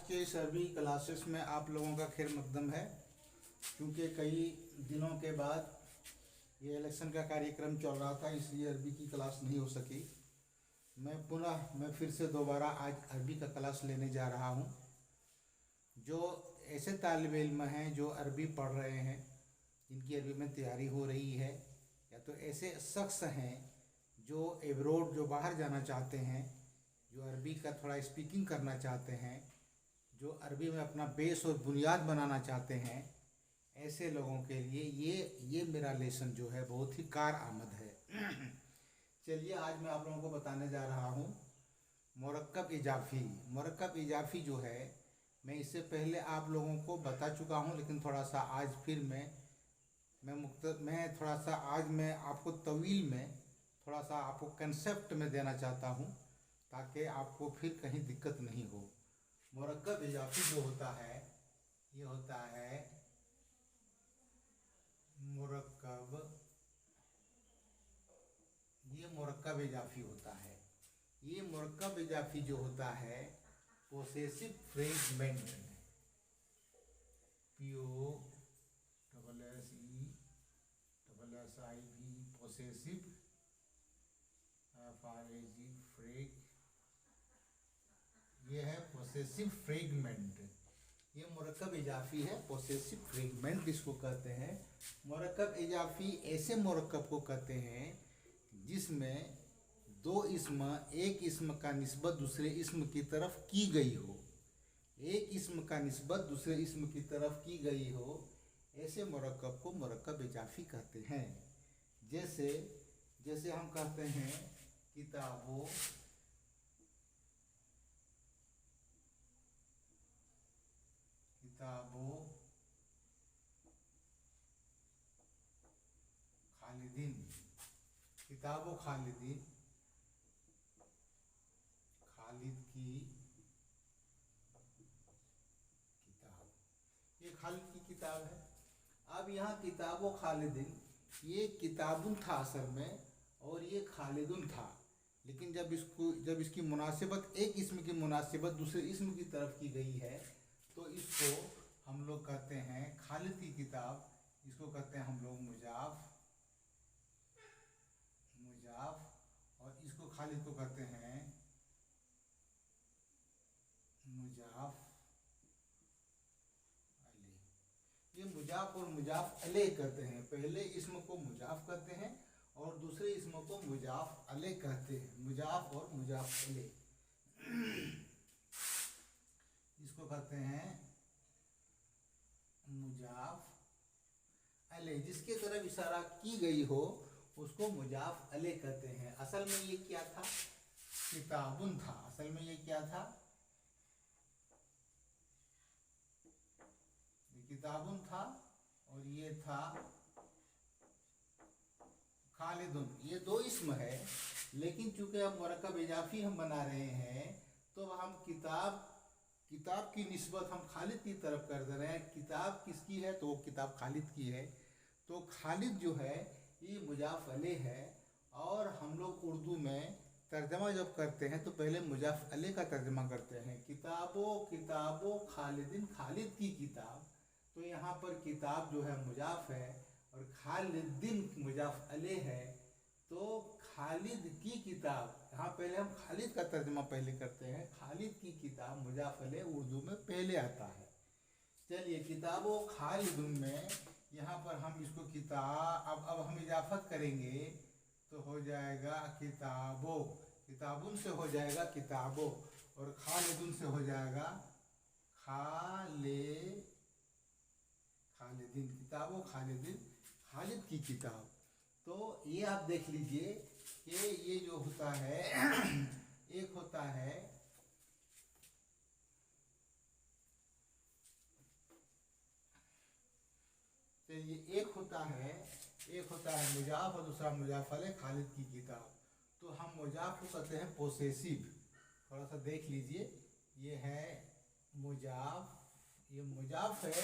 के इस अरबी क्लासेस में आप लोगों का खैर मकदम है, क्योंकि कई दिनों के बाद ये इलेक्शन का कार्यक्रम चल रहा था, इसलिए अरबी की क्लास नहीं हो सकी। मैं फिर से दोबारा आज अरबी का क्लास लेने जा रहा हूँ। जो ऐसे तालिब इल्म हैं जो अरबी पढ़ रहे हैं, जिनकी अरबी में तैयारी हो रही है, या तो ऐसे शख्स हैं जो एब्रोड जो बाहर जाना चाहते हैं, जो अरबी का थोड़ा स्पीकिंग करना चाहते हैं, जो अरबी में अपना बेस और बुनियाद बनाना चाहते हैं, ऐसे लोगों के लिए ये मेरा लेसन जो है बहुत ही कारआमद है। चलिए आज मैं आप लोगों को बताने जा रहा हूँ मुरक्कब इजाफ़ी। मुरक्कब इजाफ़ी जो है, मैं इससे पहले आप लोगों को बता चुका हूँ, लेकिन थोड़ा सा आज फिर मैं थोड़ा सा आज मैं आपको तवील में थोड़ा सा आपको कंसेप्ट में देना चाहता हूँ, ताकि आपको फिर कहीं दिक्कत नहीं हो। मुरक्कब इजाफ़ी जो होता है, ये होता है ये मुरक्कब इजाफ़ी होता है। ये मुरक्कब इजाफ़ी जो होता है पोसेसिव फ्रेगमेंट, POSSESSIV पोसेसिव फ्रेग, ये है पोसेसिव फ्रेगमेंट। ये मुरक्कब इजाफ़ी है, पोसेसिव फ्रेगमेंट इसको कहते हैं। मुरक्कब इजाफ़ी ऐसे मुरक्कब को कहते हैं जिसमें दो इस्म एक इस्म का निस्बत दूसरे इस्म की तरफ की गई हो, एक इस्म का निस्बत दूसरे इस्म की तरफ की गई हो, ऐसे मुरक्कब को मुरक्कब इजाफ़ी कहते हैं। जैसे हम कहते हैं किताबों खालिदीन, किताबों खालिदीन, खालिद की किताब, ये खालिद की किताब है। अब यहाँ किताबों खालिदीन, ये किताबुन था असल में, और ये खालिदुन था, लेकिन जब इसकी मुनासिबत एक इस्म की मुनासिबत दूसरे इस्म की तरफ की गई है, तो इसको हम लोग कहते हैं खालिद की किताब। इसको कहते हैं हम लोग मुजाफ, और इसको खालिद को कहते हैं मुजाफ अली। ये मुजाफ और मुजाफ अले कहते हैं। पहले इस्म को मुजाफ कहते हैं और दूसरे इस्म को मुजाफ अले कहते हैं। मुजाफ और मुजाफ अले इसको कहते हैं मुजाफ अले। जिसके तरफ इशारा की गई हो उसको मुजाफ अले कहते हैं। असल में ये क्या था? किताबुन था। असल में ये क्या था? किताबुन था, और ये था खालिदुन। ये दो इस्म है, लेकिन चूंकि अब मुरक्कब इजाफी हम बना रहे हैं, तो हम किताब की निस्बत हम खालिद की तरफ कर दे रहे हैं। किताब किसकी है? तो वो किताब खालिद की है। तो खालिद जो है ये मुजाफ अले है, और हम लोग उर्दू में तर्जमा जब करते हैं तो पहले मुजाफ अले का तर्जमा करते हैं। किताबों खालिदिन, खालिद की किताब। तो यहाँ पर किताब जो है मुजाफ है और खालिदिन मुजाफ अले है। तो खालिद की किताब, यहाँ पहले हम खालिद का तर्जमा पहले करते हैं। खालिद की किताब मुजाफ अले उर्दू में पहले आता है। चलिए, किताबों खालिदुन में यहाँ पर हम इसको अब हम इजाफत करेंगे तो हो जाएगा किताबुन से हो जाएगा किताबों, और खालिदुन से हो जाएगा खालिदीन। किताबों खालिदीन, खालिद की किताब। तो ये आप देख लीजिए कि ये जो होता है एक होता है एक होता है मुजाफ और दूसरा मुजाफ अले, खालिद की किताब। तो हम मुजाफ को कहते हैं पोसेसिव। थोड़ा सा देख लीजिए, ये है मुजाफ, ये मुजाफ है।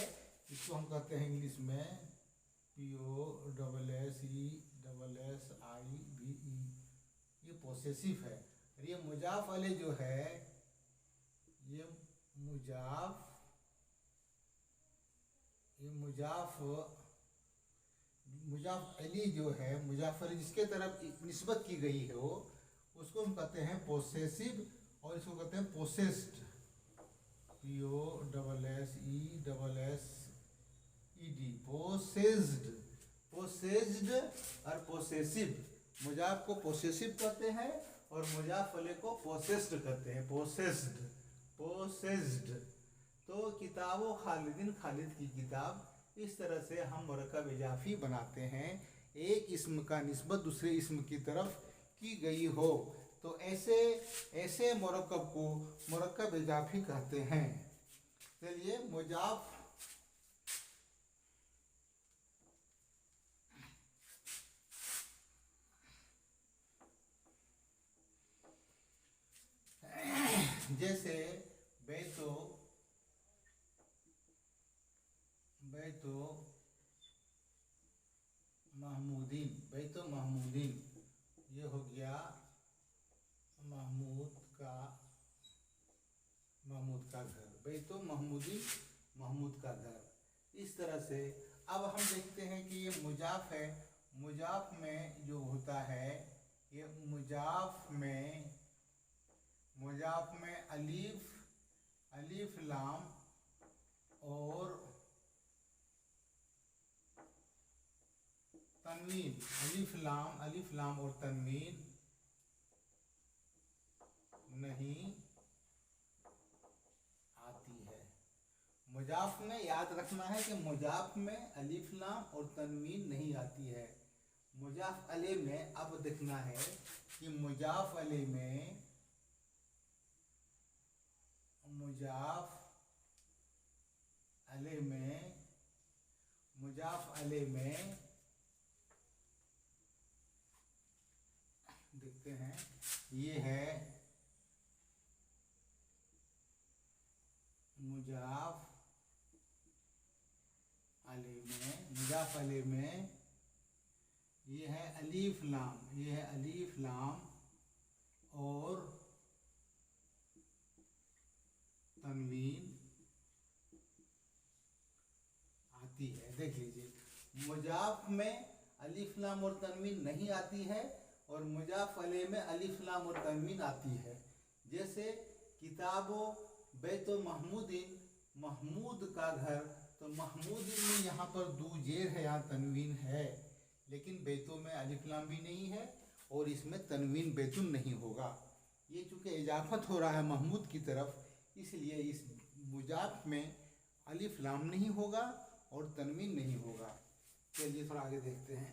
इसको हम कहते हैं इंग्लिश में POSSESSIVE। ये पोसेसिव है। और ये मुजाफ अले जो है, ये मुजाफ, ये मुजाफ अली जो है, मुजाफ अली जिसके तरफ निस्बत की गई है वो, उसको हम कहते हैं पोसेसिव, और इसको कहते हैं पोसेस्ड, POSSESSED, पोसेस्ड। पोसेस्ड और पोसेसिव, मुजाफ को पोसेसिव कहते हैं और मुजाफ अली को पोसेस्ड कहते हैं, पोसेस्ड, पोसेस्ड। तो किताबो खालिदिन, खालिद की किताब, इस तरह से हम मुरक्कब इजाफी बनाते हैं, एक इस्म का निस्बत दूसरे इस्म की तरफ की गई हो, तो ऐसे मुरक्कब को मुरक्कब इजाफी कहते हैं। चलिए मुजाफ, जैसे बैतो महमूदीन, बैतो महमूदीन, ये हो गया महमूद का घर, बैतो महमूदीन, महमूद का घर। इस तरह से अब हम देखते हैं कि ये मुजाफ है, मुजाफ में जो होता है, ये मुजाफ में अलीफ लाम और तनवीन, अलीफ लाम और तनवीन नहीं आती है। मुजाफ में याद रखना है कि मुजाफ में अलीफ लाम और तनवीन नहीं आती है। मुजाफ अले में अब देखना है कि मुजाफ अले में देखते हैं, ये है मुजाफ अले में ये है अलीफ लाम और तनवीन आती है। देख लीजिए, मुजाफ में अलीफ लाम और तनवीन नहीं आती है और मुजाफ अले में अलीफ लाम और तनवीन आती है। जैसे किताबो बैतो महमूदिन, महमूद का घर, तो महमूदिन में यहाँ पर दू जेर है, यहाँ तनवीन है, लेकिन बैतो में अलीफ लाम भी नहीं है और इसमें तनवीन बैतुन नहीं होगा। ये चूँकि इजाफत हो रहा है महमूद की तरफ, इसलिए इस मुजाफ में अलीफ लाम नहीं होगा और तनवीन नहीं होगा। चलिए थोड़ा आगे देखते हैं।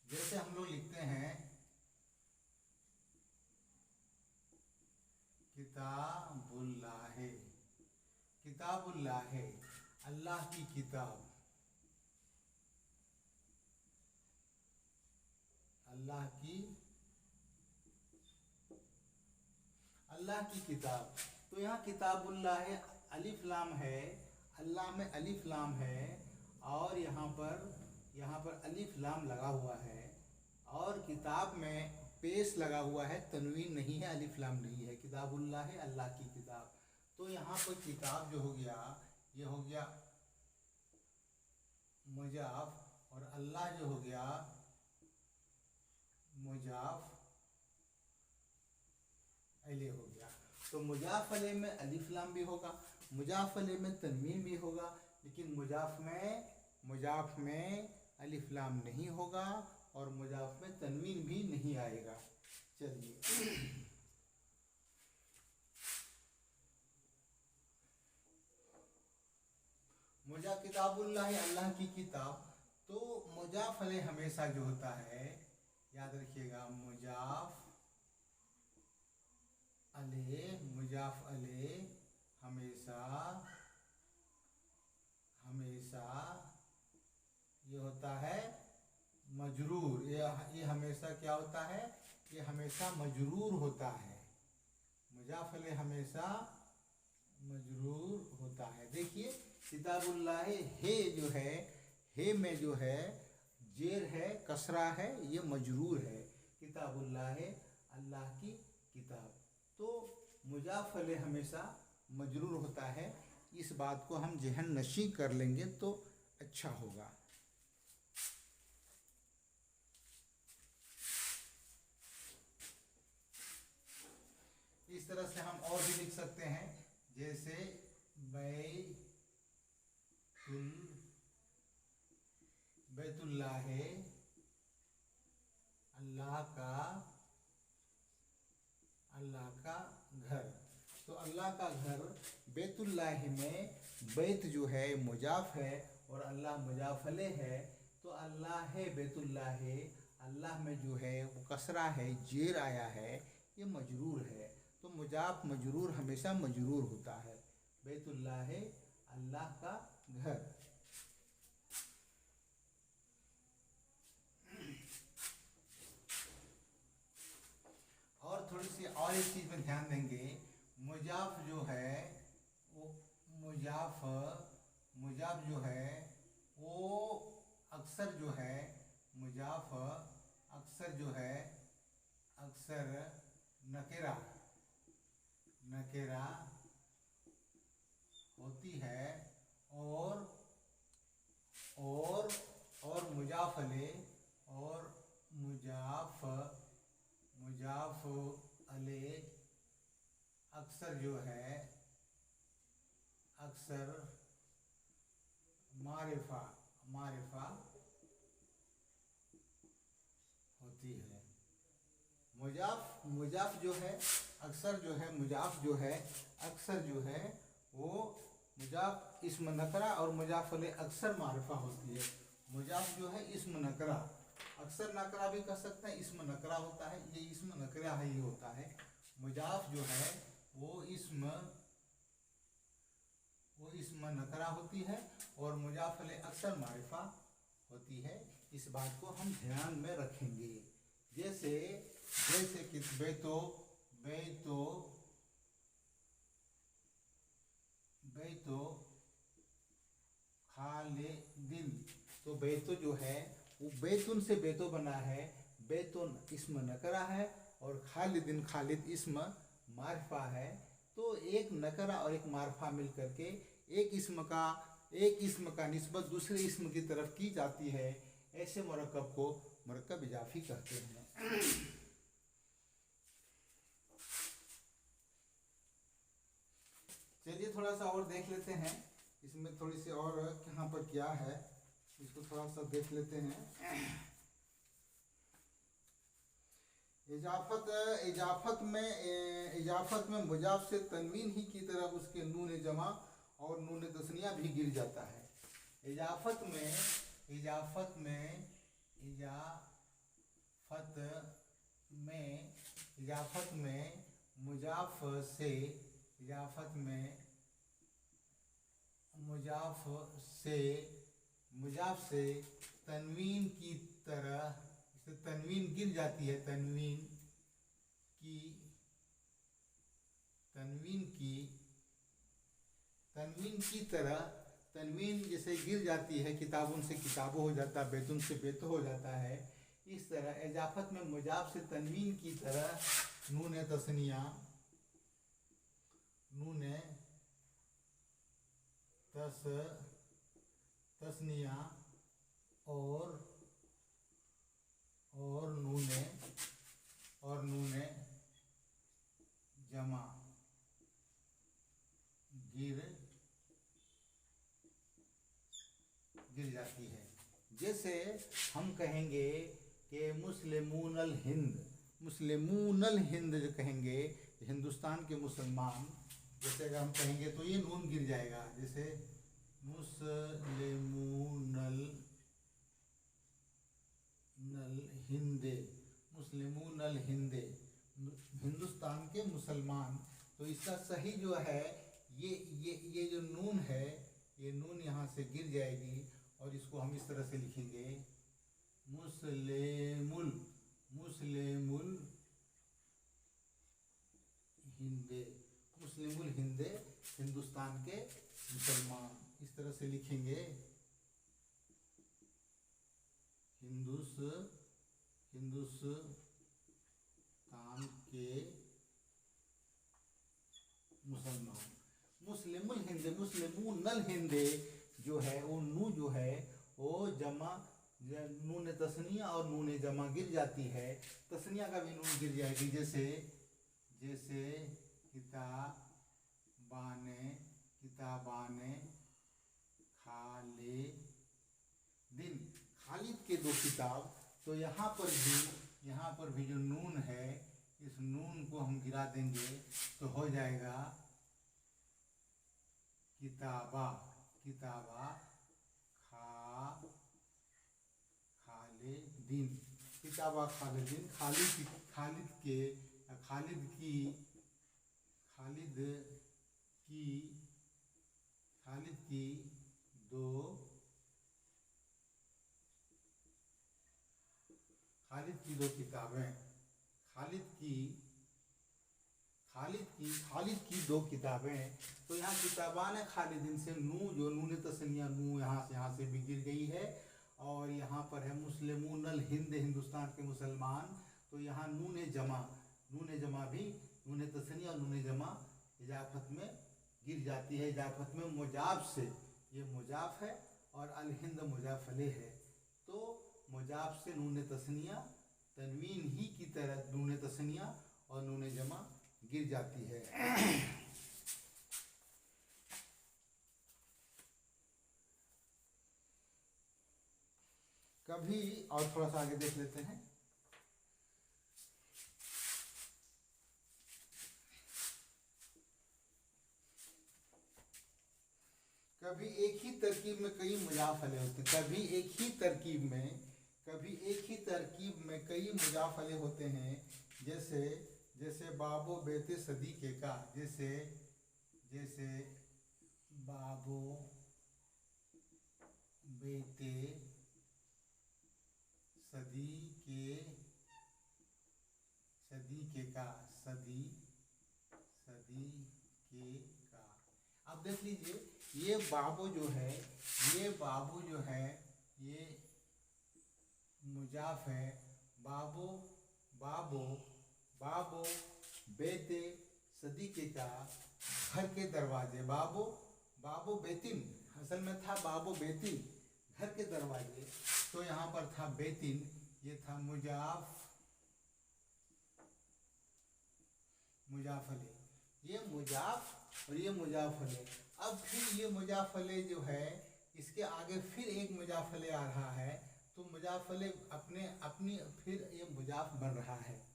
जैसे हम लोग लिखते हैं किताबुल्लाह, अल्लाह की किताब, अल्लाह की किताब। तो यहाँ किताबुल्लाह अलिफ लाम है, अल्लाह में अलिफ लाम है और यहाँ पर अलिफ लाम लगा हुआ है और किताब में पेश लगा हुआ है, तनवीन नहीं है, अलिफ लाम नहीं है। किताबुल्लाह है, अल्लाह की किताब। तो यहाँ पर किताब जो हो गया, ये हो गया मुजाफ और अल्लाह जो हो गया मुजाफ अले हो गया। तो मुजाफ अले में अलिफ लाम भी होगा, मुजाफ अले में तनवीन भी होगा, लेकिन मुजाफ में अलिफ लाम नहीं होगा और मुजाफ में तनवीन भी नहीं आएगा। चलिए मुजाफ किताबुल्लाह अल्लाह की किताब। तो मुजाफ अले हमेशा जो होता है, याद रखिएगा, मुजाफ अले हमेशा ये होता है मजरूर। ये हमेशा क्या होता है, ये हमेशा मजरूर होता है। मुजाफ अले हमेशा मजरूर होता है। देखिए किताबुल्लाह हे जो है, हे में जो है जेर है, कसरा है, ये मजरूर है। किताबुल्लाह है, अल्लाह की किताब। तो मुजाफ अलैह हमेशा मजरूर होता है। इस बात को हम जहन नशी कर लेंगे तो अच्छा होगा। इस तरह से हम और भी लिख सकते हैं, जैसे बैतुल्लाह है, अल्लाह का घर। तो अल्लाह का घर बैतुल्लाह में बैत जो है मुजाफ है और अल्लाह मुजाफ अलैह है। तो अल्लाह है बैतुल्लाह है, अल्लाह में जो है वो कसरा है, जेर आया है, ये मजरूर है। तो मुजाफ मजरूर हमेशा मजरूर होता है। बैतुल्लाह है, अल्लाह का घर। और थोड़ी सी और एक चीज में ध्यान देंगे, मुजाफ जो है वो मुजाफ जो है वो अक्सर जो है मुजाफ अक्सर जो है अक्सर नकेरा होती है। और मुजाफ अलैह अक्सर जो है अक्सर मारिफा होती है। मुजाफ जो है अक्सर जो है वो मुजाफ इस्म नकरा और मुजाफ अलैह अक्सर मारिफा होती है। मुजाफ जो है इस्म नकरा, अक्सर नकरा भी कह सकते हैं, इस्म नकरा होता है, ये इस्म नकरा है, ये होता है। मुजाफ जो है वो इस्म नकरा होती है और मुजाफ अलैह अक्सर मारिफा होती है। इस बात को हम ध्यान में रखेंगे। जैसे कि बैतो खालिदिन, तो बैतो जो है वो बैतुन से बैतो बना है। बैतुन इस्म नकरा है और खालिदिन खालिद इस्म मारिफा है। तो एक नकरा और एक मारिफा मिल करके एक इस्म का निस्बत दूसरे इस्म की तरफ की जाती है। ऐसे मुरक्कब को मुरक्कब इजाफी कहते हैं। चलिए थोड़ा सा और देख लेते हैं, इसमें थोड़ी सी और यहाँ पर क्या है, इसको थोड़ा सा देख लेते हैं। इजाफत में मुजाफ से तनवीन ही की तरफ उसके नून जमा और नून तस्निया भी गिर जाता है। इजाफत में मुजाफ से तनवीन की तरह तनवीन गिर जाती है। तनवीन जैसे गिर जाती है, किताबुन से किताबों हो जाता है, बैतुन से बैतो हो जाता है। इस तरह इजाफत में मुजाफ से तनवीन की तरह नून तस्निया और नून जमा गिर जाती है। जैसे हम कहेंगे कि मुस्लिमूनल हिंद जो कहेंगे, हिंदुस्तान के मुसलमान, जैसे अगर हम कहेंगे तो ये नून गिर जाएगा। जैसे मुस्लिमूनल हिंदे, हिंदुस्तान के मुसलमान। तो इसका सही जो है ये जो नून है, ये नून यहाँ से गिर जाएगी और इसको हम इस तरह से लिखेंगे, मुस्लिमुल हिंदे, हिंदुस्तान के मुसलमान, इस तरह से लिखेंगे। हिंदुस्तान के मुसलमान। मुस्लिमुल हिंद, मुस्लिमुनल हिंदे जो है वो नू जो है वो जमा, नून तस्निया और नून जमा गिर जाती है, तस्निया का भी नून गिर जाएगी। जैसे जैसे किताबाने, किताबाने खालिदिन, खालिद के दो किताब। तो यहाँ पर भी जो नून है इस नून को हम गिरा देंगे तो हो जाएगा किताबा, किताबा खालिदिन, किताबा खालिदिन। खालिद की खालिद की दो किताबें, खालिद की दो किताबें। तो यहाँ किताबान खालिदिन से नू जो नून तस्निया नू यहाँ से भी गिर गई है। और यहाँ पर है मुस्लिमुनल हिंद, हिंदुस्तान के मुसलमान। तो यहाँ नून जमा भी नून तस्निया और नून जमा इजाफत में गिर जाती है। इजाफत में मुजाफ से, ये मुजाफ है और अल हिंद मुजाफ अलैह है। तो मुजाफ से नून तस्निया तनवीन ही की तरह नून तस्निया और नून जमा गिर जाती है। कभी और थोड़ा सा आगे देख लेते हैं। कभी एक ही तरकीब में कई मुजाफले होते हैं, कभी एक ही तरकीब में कई मुजाफले होते हैं। जैसे बाबो बेते सदीके का, जैसे बाबो बेते सदीके का। अब देख लीजिए ये बाबो जो है ये मुजाफ है। बाबो बेते सदीके का, घर के दरवाजे। बाबो बेतिन, असल में था बाबो बेतिन, घर के दरवाजे। तो यहाँ पर था बेतिन, ये था मुजाफले, ये मुजाफ और ये मुजाफले। अब फिर ये मुजाफले जो है इसके आगे फिर एक मुजाफले आ रहा है। तो मुजाफले अपनी फिर ये मुजाफ बन रहा है।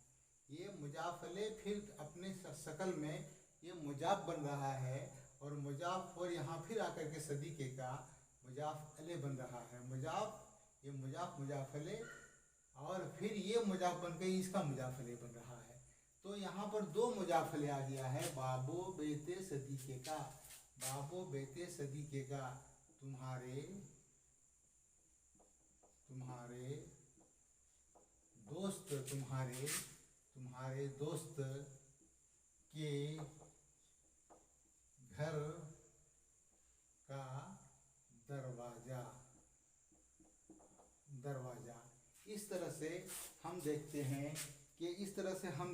ये मुजाफले फिर अपने शकल में ये मुजाफ बन रहा है। और मुजाफ और यहाँ फिर आकर के सदीके का मुजाफ अलैह बन रहा है। ये मुजाफले और फिर ये मुजाफ बन के इसका मुजाफले बन रहा है। तो यहाँ पर दो मुजाफले आ गया है। बाबो बेते सदीके का, तुम्हारे दोस्त के घर का दरवाजा। इस तरह से हम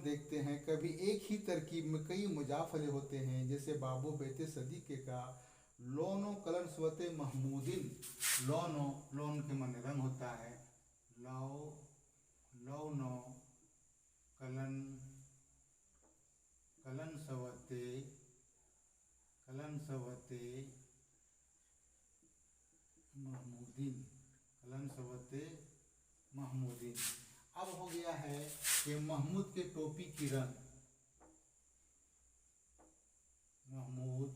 देखते हैं कभी एक ही तरकीब में कई मुजाफले होते हैं। जैसे बाबो बेते सदीके का, लोनो कलन स्वते महमूदिन। लोन के मन रंग होता है। लौनो कलन सवते महमूदिन। अब हो गया है कि महमूद के टोपी की रंग। महमूद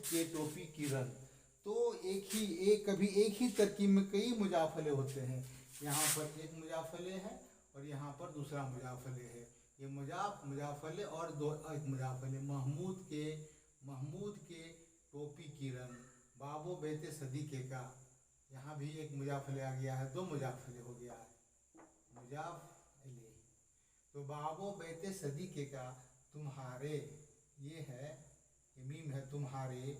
के टोपी की रंग। तो कभी एक ही तरकीब में कई मुजाफले होते हैं। यहाँ पर एक मुजाफले है और यहाँ पर दूसरा मुजाफले है। ये मुजाफले और एक मुजाफले। महमूद के टोपी की रंग। बाबो बेते सदीके का, यहाँ भी एक मुजाफले आ गया है, दो मुजाफले हो गया है मुजाफले। तो बाबो बेते सदीके का, तुम्हारे ये है, ये मीम है, तुम्हारे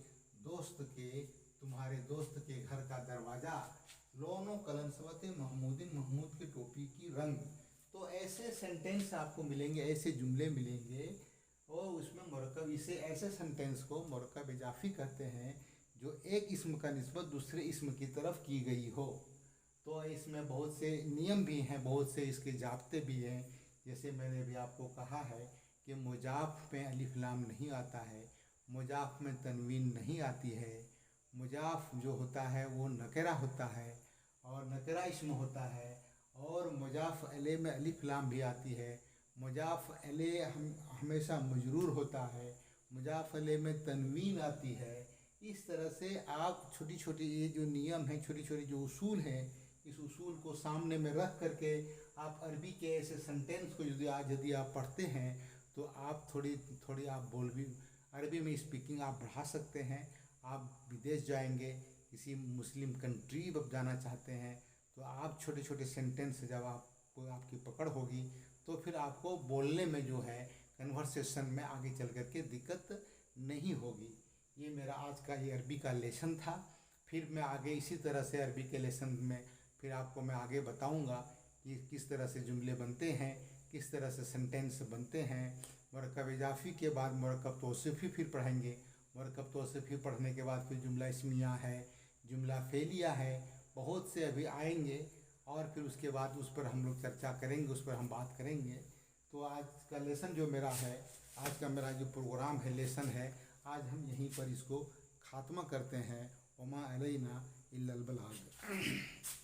दोस्त के घर का दरवाजा, लोनो कलंसवते महमूदिन, महमूद की टोपी की रंग। तो ऐसे सेंटेंस आपको मिलेंगे, ऐसे जुमले मिलेंगे और उसमें मरकब, इसे ऐसे सेंटेंस को मरकब इजाफी कहते हैं जो एक इसम का निस्बत दूसरे इसम की तरफ की गई हो। तो इसमें बहुत से नियम भी हैं, बहुत से इसके जाब्ते भी हैं। जैसे मैंने भी आपको कहा है कि मुजाफ में अलिफ लाम नहीं आता है, मुजाफ में तनवीन नहीं आती है, मुजाफ जो होता है वो नकरा होता है और नकरा इसम होता है, और मुजाफ अले में अलिफ लाम भी आती है। मुजाफ अले हमेशा मजरूर होता है, मुजाफ अले में तनवीन आती है। इस तरह से आप छोटी छोटी ये जो नियम हैं, छोटी छोटी जो उसूल हैं, इस उसूल को सामने में रख करके आप अरबी के ऐसे सेंटेंस को यदि आप पढ़ते हैं तो आप थोड़ी थोड़ी आप बोल भी अरबी में स्पीकिंग आप बढ़ा सकते हैं। आप विदेश जाएंगे, किसी मुस्लिम कंट्री अब जाना चाहते हैं तो आप छोटे छोटे सेंटेंस जब आपको आपकी पकड़ होगी तो फिर आपको बोलने में जो है कन्वर्सेशन में आगे चल कर के दिक्कत नहीं होगी। ये मेरा आज का ये अरबी का लेसन था। फिर मैं आगे इसी तरह से अरबी के लेसन में फिर आपको मैं आगे बताऊंगा कि किस तरह से जुमले बनते हैं, किस तरह से सेंटेंस बनते हैं। मरकब इजाफ़ी के बाद मरकब तौसीफ़ी फिर पढ़ेंगे। मरकब तौसीफ़ी पढ़ने के बाद फिर जुमला इस्मिया है, जुमला फ़ेलिया है, बहुत से अभी आएंगे और फिर उसके बाद उस पर हम लोग चर्चा करेंगे, उस पर हम बात करेंगे। तो आज का लेसन जो मेरा है, आज का मेरा जो प्रोग्राम है, लेसन है, आज हम यहीं पर इसको ख़ात्मा करते हैं। वमा अलैना इल्लल बलाग।